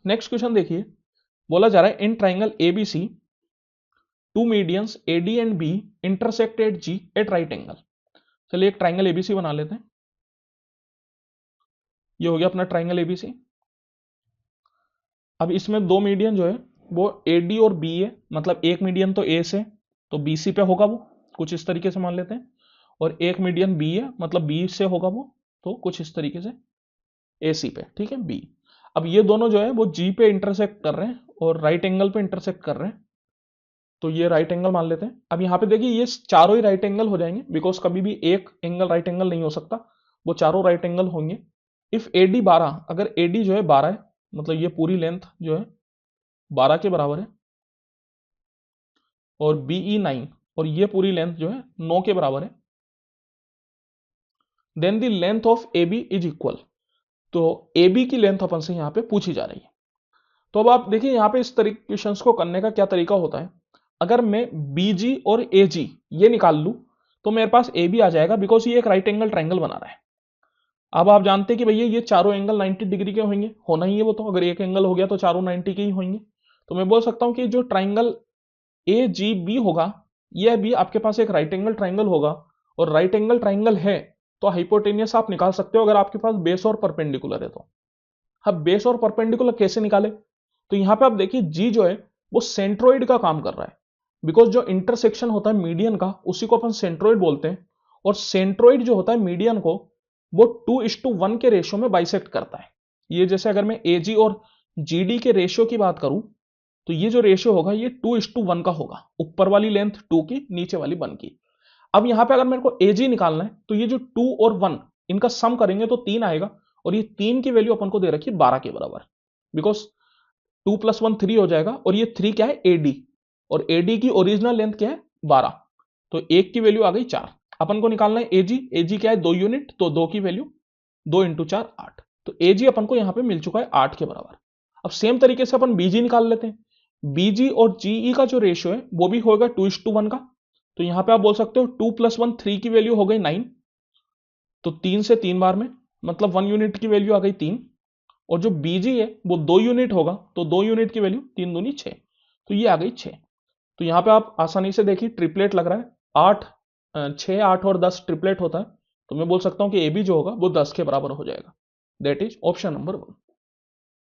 Next question देखिए, बोला जा रहा है in triangle ABC two medians AD and B intersect at G at right angle. चलिए एक ट्राइंगल एबीसी बना लेते हैं। ये हो गया अपना ट्राइंगल एबीसी। अब इसमें दो मीडियन जो है वो एडी और बी है, मतलब एक मीडियन तो ए से तो बीसी पे होगा, वो कुछ इस तरीके से मान लेते हैं, और एक मीडियन बी है मतलब बी से होगा वो, तो कुछ इस तरीके से एसी पे, ठीक है बी। अब ये दोनों जो है वो जी पे इंटरसेक्ट कर रहे हैं और राइट एंगल पे इंटरसेक्ट कर रहे हैं, तो ये राइट एंगल मान लेते हैं। अब यहाँ पे देखिए ये चारों ही राइट एंगल हो जाएंगे, बिकॉज कभी भी एक एंगल राइट एंगल नहीं हो सकता, वो चारों राइट एंगल होंगे। इफ एडी 12, अगर एडी जो है 12 है, मतलब ये पूरी लेंथ जो है 12 के बराबर है, और बीई 9, और ये पूरी लेंथ जो है 9 के बराबर है, then the length of A B is equal. तो ए बी की लेंथ अपन से यहां पे पूछी जा रही है। तो अब आप देखिए यहां पे इस तरीके क्वेश्चंस को करने का क्या तरीका होता है, अगर मैं बीजी और एजी ये निकाल लूं तो मेरे पास ए बी आ जाएगा, बिकॉज ये एक राइट एंगल ट्राइंगल बना रहा है। अब आप जानते हैं कि भैया ये चारों एंगल 90 डिग्री के होंगे, होना ही है वो, तो अगर एक एंगल हो गया तो चारों 90 के ही होंगे। तो मैं बोल सकता हूं कि जो ट्राइंगल ए जी बी होगा, यह भी आपके पास एक राइट एंगल ट्राइंगल होगा, और राइट एंगल ट्राइंगल है तो हाइपोटेनियस आप निकाल सकते हो अगर आपके पास बेस और परपेंडिकुलर है तो। अब बेस और परपेंडिकुलर कैसे निकाले, तो यहां पे आप देखिए जी जो है वो सेंट्रोइड का काम कर रहा है, बिकॉज जो इंटरसेक्शन होता है मीडियन का उसी को अपन सेंट्रोइड बोलते हैं, और सेंट्रोइड जो होता है मीडियन को वो 2:1 के रेशियो में बाइसेक्ट करता है। ये जैसे अगर मैं एजी और जीडी के रेशियो की बात करूं तो ये जो रेशियो होगा ये 2:1 का होगा, ऊपर वाली लेंथ 2 की, नीचे वाली 1 की। अब यहां पे अगर मेरे को एजी निकालना है तो ये जो 2 और 1 इनका सम करेंगे तो 3 आएगा, और ये 3 की वैल्यू अपन को दे रखी है 12 के बराबर, बिकॉज 2 + 1 3 हो जाएगा, और ये 3 क्या है एडी, और एडी की ओरिजिनल लेंथ क्या है 12, तो 1 की वैल्यू आ गई 4। अपन को निकालना है एजी, एजी क्या है 2 यूनिट, तो 2 की वैल्यू 2 × 4 8, तो एजी अपन को यहां पे मिल चुका है 8 के बराबर। अब सेम तरीके से अपन बीजी निकाल लेते हैं। बीजी और जीई का जो रेशियो है वो भी होगा 2:1 का, तो यहां पे आप बोल सकते हो 2 + 1 3 की वैल्यू हो गई 9, तो 3 से 3 बार में मतलब 1 यूनिट की वैल्यू आ गई 3, और जो बीजी है वो 2 यूनिट होगा, तो 2 यूनिट की वैल्यू 3 दूनी 6, तो ये आ गई 6। तो यहां पे आप आसानी से देखिए ट्रिपलेट लग रहा है, 8 6 8 और 10 ट्रिपलेट होता है, तो मैं बोल सकता हूं कि ए बी जो होगा वो 10 के बराबर हो जाएगा। That is option number 1।